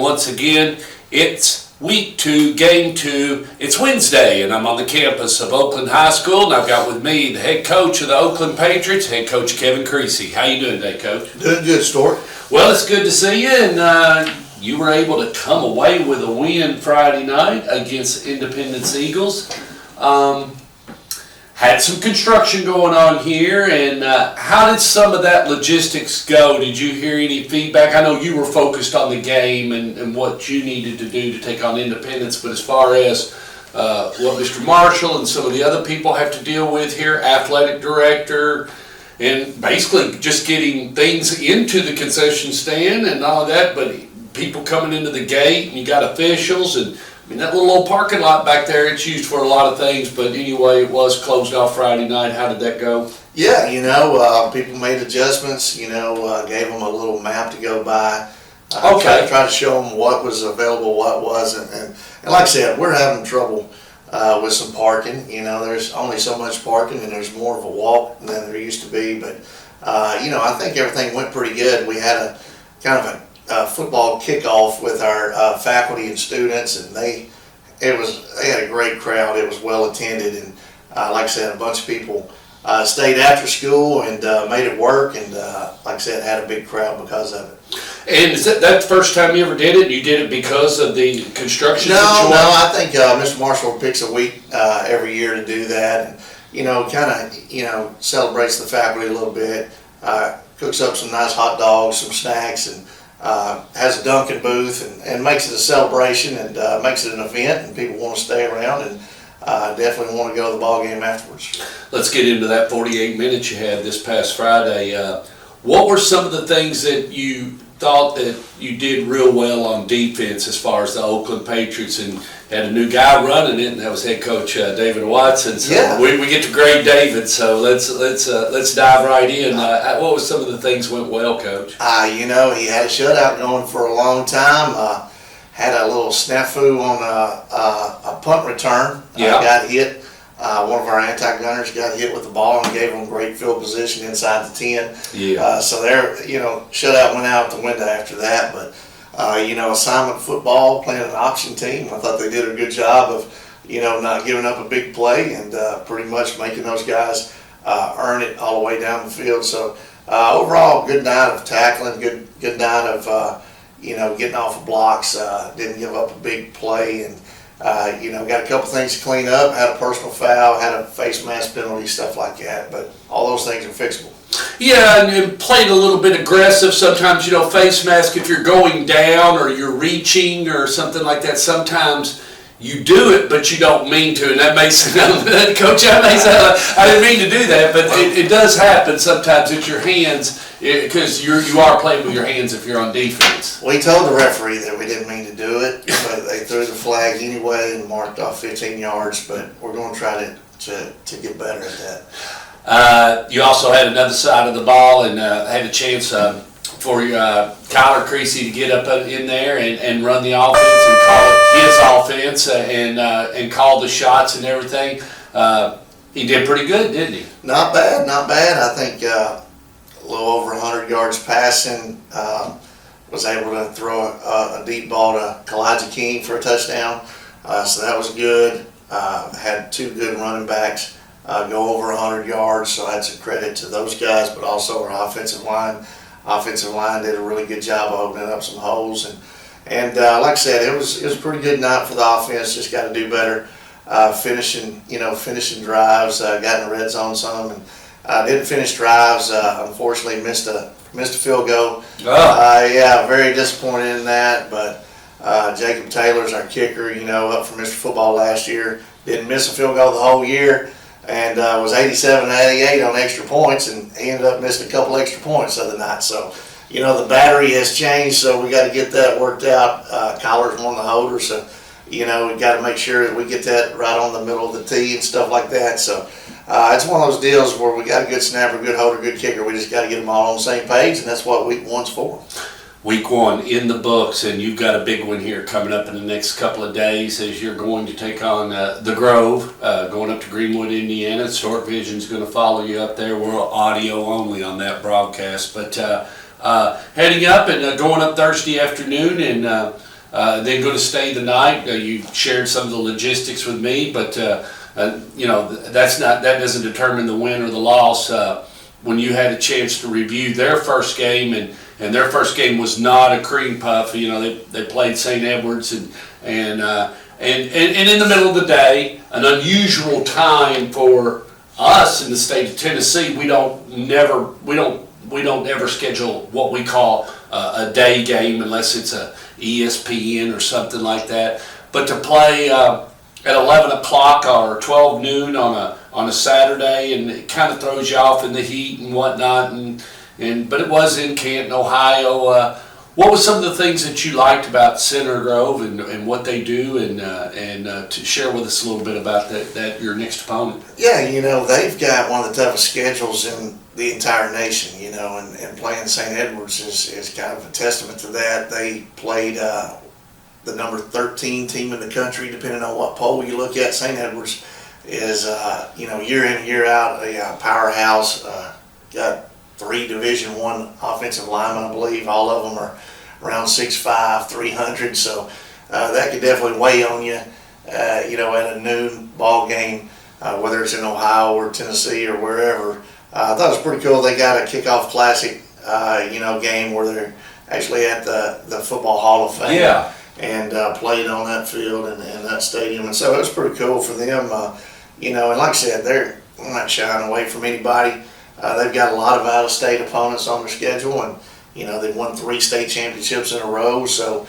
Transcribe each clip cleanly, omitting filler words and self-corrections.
once again. It's week 2, game 2. It's Wednesday, and I'm on the campus of Oakland High School, and I've got with me the head coach of the Oakland Patriots, head coach Kevin Creasy. How you doing today, Coach? Doing good, Stuart. Well, it's good to see you, and you were able to come away with a win Friday night against Independence Eagles. Had some construction going on here, and how did some of that logistics go? Did you hear any feedback? I know you were focused on the game and what you needed to do to take on Independence, but as far as what Mr. Marshall and some of the other people have to deal with here, athletic director, and basically just getting things into the concession stand and all of that, but people coming into the gate, and you got officials, and I mean, that little old parking lot back there, it's used for a lot of things, but anyway, it was closed off Friday night. How did that go? Yeah, people made adjustments, gave them a little map to go by. Okay. Tried to show them what was available, what wasn't. And like I said, we're having trouble with some parking. There's only so much parking, and there's more of a walk than there used to be. But, I think everything went pretty good. We had a kind of a football kickoff with our faculty and students, and they had a great crowd. It was well attended, and like I said, a bunch of people stayed after school and made it work, and like I said, had a big crowd because of it. And is that the first time you ever did it? You did it because of the construction situation? No, I think Mr. Marshall picks a week every year to do that, and celebrates the faculty a little bit, cooks up some nice hot dogs, some snacks, and has a Dunkin' booth and makes it a celebration and makes it an event, and people want to stay around and definitely want to go to the ball game afterwards. Let's get into that 48 minutes you had this past Friday. What were some of the things that you thought that you did real well on defense as far as the Oakland Patriots, and had a new guy running it, and that was head coach David Watson. So yeah. we get to grade David, so let's dive right in. What was some of the things went well, Coach? He had a shutout going for a long time. Had a little snafu on a punt return. Yeah. Got hit. One of our anti-gunners got hit with the ball and gave them great field position inside the 10. Yeah. So their, shutout went out the window after that. But, assignment football, playing an option team, I thought they did a good job of, not giving up a big play and pretty much making those guys earn it all the way down the field. So overall, good night of tackling, good night of, getting off of blocks, didn't give up a big play, and got a couple things to clean up, had a personal foul, had a face mask penalty, stuff like that, but all those things are fixable. Yeah, and played a little bit aggressive. Sometimes, face mask, if you're going down or you're reaching or something like that, sometimes you do it, but you don't mean to, and that may sound, Coach, I didn't mean to do that, but it does happen sometimes. It's your hands, because you are playing with your hands if you're on defense. We told the referee that we didn't mean to do it, but they threw the flag anyway and marked off 15 yards, but we're going to try to get better at that. You also had another side of the ball and had a chance for Kyler Creasy to get up in there and run the offense and call it his offense and call the shots and everything. He did pretty good, didn't he? Not bad. I think a little over 100 yards passing. Was able to throw a deep ball to Kalijah King for a touchdown. So that was good. Had two good running backs go over 100 yards, so I had some credit to those guys, but also our offensive line. Offensive line did a really good job of opening up some holes, and like I said, it was a pretty good night for the offense. Just got to do better, finishing drives. Got in the red zone some, and didn't finish drives. Unfortunately, missed a field goal. Yeah, very disappointed in that. But Jacob Taylor's our kicker. Up for Mr. Football last year. Didn't miss a field goal the whole year. And was 87-88 on extra points, and he ended up missing a couple extra points the other night. So, the battery has changed, so we got to get that worked out. Kyler's one of the holders, so, we got to make sure that we get that right on the middle of the tee and stuff like that. So, it's one of those deals where we got a good snapper, good holder, good kicker. We just got to get them all on the same page, and that's what week one's for. Week 1 in the books, and you've got a big one here coming up in the next couple of days as you're going to take on the Grove, going up to Greenwood, Indiana. Stork Vision's going to follow you up there. We're audio only on that broadcast, but heading up and going up Thursday afternoon, and then going to stay the night. You shared some of the logistics with me, but that doesn't determine the win or the loss. When you had a chance to review their first game, and their first game was not a cream puff. They played St. Edwards, and in the middle of the day, an unusual time for us in the state of Tennessee. We don't ever schedule what we call a day game unless it's a ESPN or something like that. But to play at 11 o'clock or 12 noon on a Saturday, and it kind of throws you off in the heat and whatnot. But it was in Canton, Ohio. What was some of the things that you liked about Center Grove and what they do, and to share with us a little bit about that your next opponent? Yeah, they've got one of the toughest schedules in the entire nation, and playing St. Edwards is kind of a testament to that. They played the number 13 team in the country, depending on what poll you look at. St. Edwards is, year in, year out, a powerhouse. Got 3 Division I offensive linemen, I believe. All of them are around 6'5", 300. So that could definitely weigh on you, at a noon ball game, whether it's in Ohio or Tennessee or wherever. I thought it was pretty cool. They got a kickoff classic, game where they're actually at the Football Hall of Fame. Yeah. And played on that field and that stadium. And so it was pretty cool for them. And like I said, they're not shying away from anybody. They've got a lot of out-of-state opponents on their schedule, and they've won 3 state championships in a row. So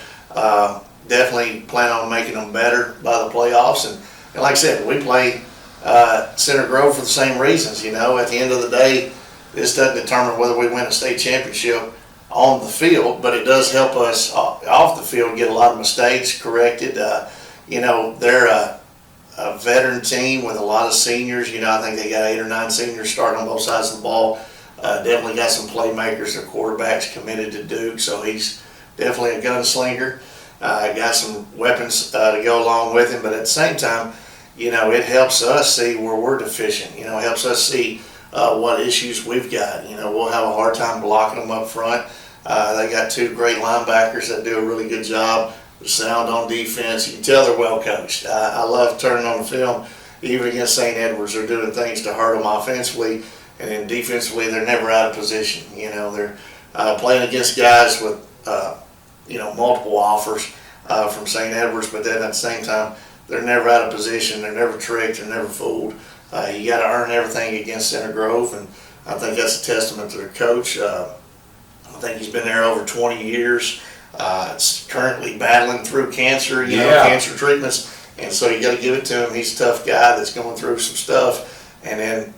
definitely plan on making them better by the playoffs. And like I said, we play Center Grove for the same reasons. At the end of the day, this doesn't determine whether we win a state championship on the field, but it does help us off the field get a lot of mistakes corrected. They're a veteran team with a lot of seniors. I think they got 8 or 9 seniors starting on both sides of the ball. Definitely got some playmakers. Their quarterback's committed to Duke, so he's definitely a gunslinger. Got some weapons to go along with him, but at the same time, it helps us see where we're deficient. It helps us see what issues we've got. We'll have a hard time blocking them up front. They got 2 great linebackers that do a really good job. They're sound on defense. You can tell they're well coached. I love turning on the film, even against St. Edwards. They're doing things to hurt them offensively, and then defensively, they're never out of position. They're playing against guys with multiple offers from St. Edwards, but then at the same time, they're never out of position. They're never tricked. They're never fooled. You got to earn everything against Center Grove, and I think that's a testament to their coach. I think he's been there over 20 years. It's currently battling through cancer, cancer treatments, and so you got to give it to him. He's a tough guy that's going through some stuff, and then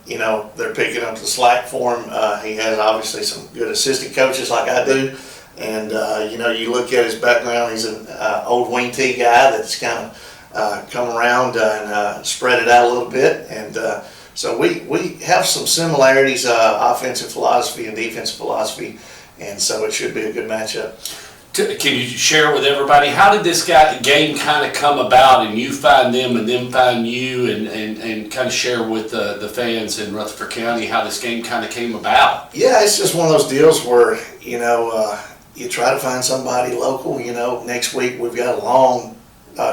they're picking up the slack for him. He has obviously some good assistant coaches like I do, and you look at his background. He's an old wing T guy that's kind of come around and spread it out a little bit, and so we have some similarities, offensive philosophy and defensive philosophy, and so it should be a good matchup. Can you share with everybody, how did this game kind of come about, and you find them and them find you, and kind of share with the fans in Rutherford County how this game kind of came about? Yeah, it's just one of those deals where, you try to find somebody local. Next week we've got a long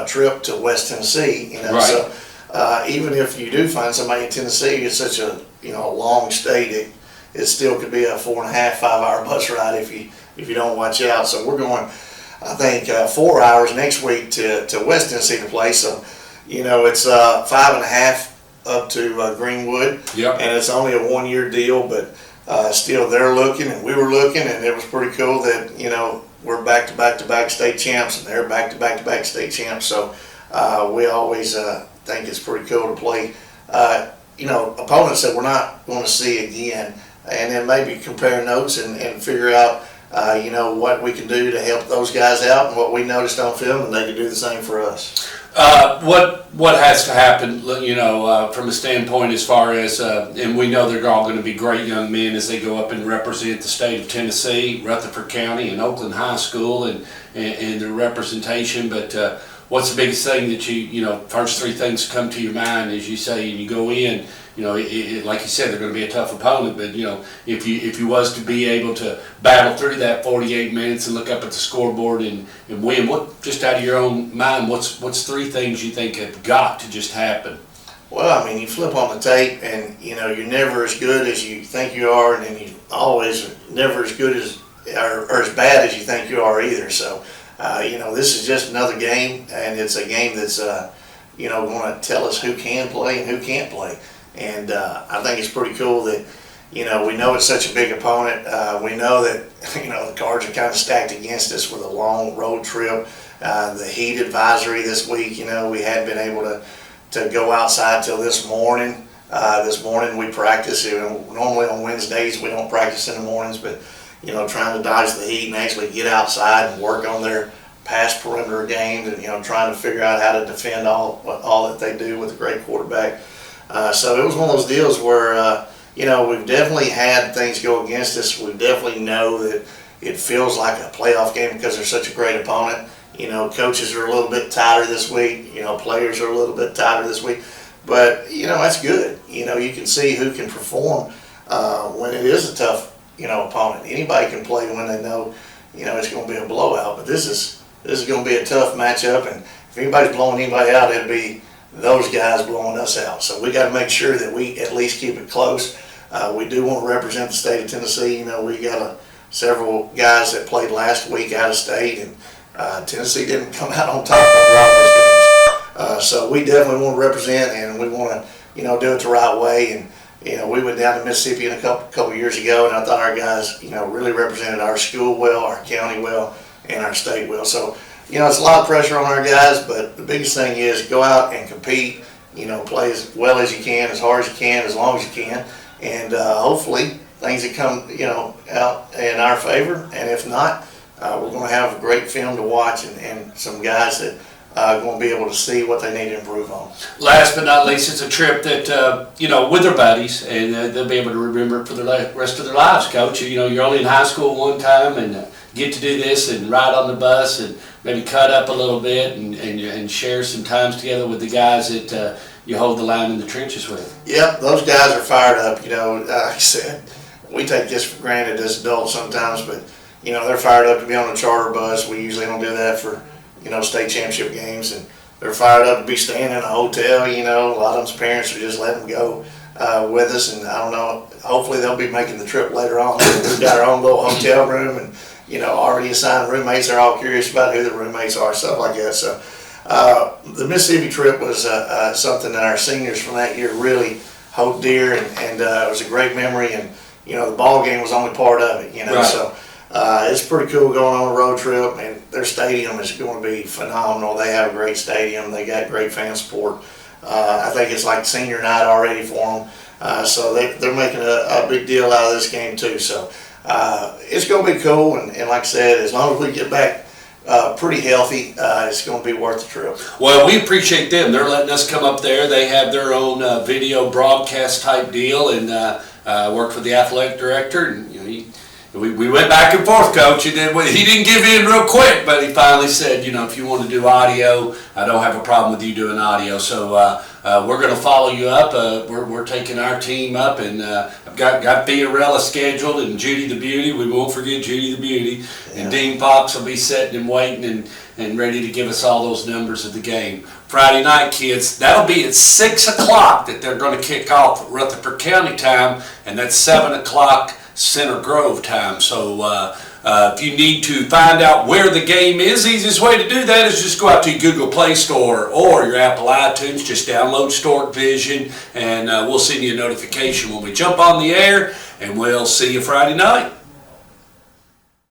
trip to West Tennessee, Right. So even if you do find somebody in Tennessee, it's such a, long state, it still could be a 4.5, 5-hour bus ride if you don't watch out. So we're going, I think, 4 hours next week to West Tennessee to play. So, it's 5.5 up to Greenwood. Yep. And it's only a 1-year deal, but still they're looking and we were looking, and it was pretty cool that, we're back-to-back-to-back state champs, and they're back-to-back-to-back state champs. So we always think it's pretty cool to play, opponents that we're not going to see again, and then maybe compare notes and figure out what we can do to help those guys out, and what we noticed on film, and they can do the same for us. What has to happen, from a standpoint as far as, and we know they're all going to be great young men as they go up and represent the state of Tennessee, Rutherford County, and Oakland High School, and their representation. But what's the biggest thing that first three things come to your mind as you say, and you go in, like you said, they're going to be a tough opponent, but if you was to be able to battle through that 48 minutes and look up at the scoreboard and win, what, just out of your own mind, what's three things you think have got to just happen? Well, I mean, you flip on the tape, and you're never as good as you think you are, and then you always never as good as or as bad as you think you are either. So, this is just another game, and it's a game that's going to tell us who can play and who can't play. And I think it's pretty cool that we know it's such a big opponent. We know that the cards are kind of stacked against us with a long road trip. The heat advisory this week, we hadn't been able to go outside till this morning. This morning we practice. Normally on Wednesdays we don't practice in the mornings, but trying to dodge the heat and actually get outside and work on their pass perimeter games, and trying to figure out how to defend all that they do with a great quarterback. So it was one of those deals where we've definitely had things go against us. We definitely know that it feels like a playoff game because they're such a great opponent. Coaches are a little bit tighter this week. Players are a little bit tighter this week. But, that's good. You can see who can perform when it is a tough, opponent. Anybody can play when they know, it's going to be a blowout. But this is going to be a tough matchup. And if anybody's blowing anybody out, it'll be those guys blowing us out. So we got to make sure that we at least keep it close. We do want to represent the state of Tennessee. We got several guys that played last week out of state, and Tennessee didn't come out on top on a lot of those games. So we definitely want to represent, and we want to, do it the right way. And we went down to Mississippi a couple years ago, and I thought our guys, really represented our school well, our county well, and our state well. So, it's a lot of pressure on our guys, but the biggest thing is go out and compete. Play as well as you can, as hard as you can, as long as you can, and hopefully things that come, out in our favor. And if not, we're going to have a great film to watch and some guys that are going to be able to see what they need to improve on. Last but not least, it's a trip that, with their buddies, and they'll be able to remember it for the rest of their lives, Coach. You're only in high school one time, and get to do this and ride on the bus and maybe cut up a little bit and share some times together with the guys that you hold the line in the trenches with. Yep, those guys are fired up. Like I said, we take this for granted as adults sometimes, but they're fired up to be on a charter bus. We usually don't do that for state championship games, and they're fired up to be staying in a hotel. A lot of them's parents are just letting them go with us, and I don't know. Hopefully they'll be making the trip later on. We've got our own little hotel room, and already assigned roommates. They're all curious about who the roommates are, stuff like that. So the Mississippi trip was something that our seniors from that year really hold dear, and it was a great memory. And the ball game was only part of it. Right. So it's pretty cool going on a road trip, and their stadium is going to be phenomenal. They have a great stadium. They got great fan support. I think it's like senior night already for them. So they're making a big deal out of this game too. So it's going to be cool, and like I said, as long as we get back pretty healthy, it's going to be worth the trip. Well, we appreciate them. They're letting us come up there. They have their own video broadcast type deal, and worked with the athletic director. And we went back and forth, Coach. He didn't give in real quick, but he finally said, if you want to do audio, I don't have a problem with you doing audio. So we're going to follow you up. We're taking our team up, and I've got Theorella scheduled, and Judy the Beauty. We won't forget Judy the Beauty. Yeah. And Dean Fox will be sitting and waiting and ready to give us all those numbers of the game. Friday night, kids, that'll be at 6 o'clock that they're going to kick off at Rutherford County time, and that's 7 o'clock Center Grove time. So if you need to find out where the game is, the easiest way to do that is just go out to your Google Play Store or your Apple iTunes. Just download Stork Vision, and we'll send you a notification when we jump on the air, and we'll see you Friday night.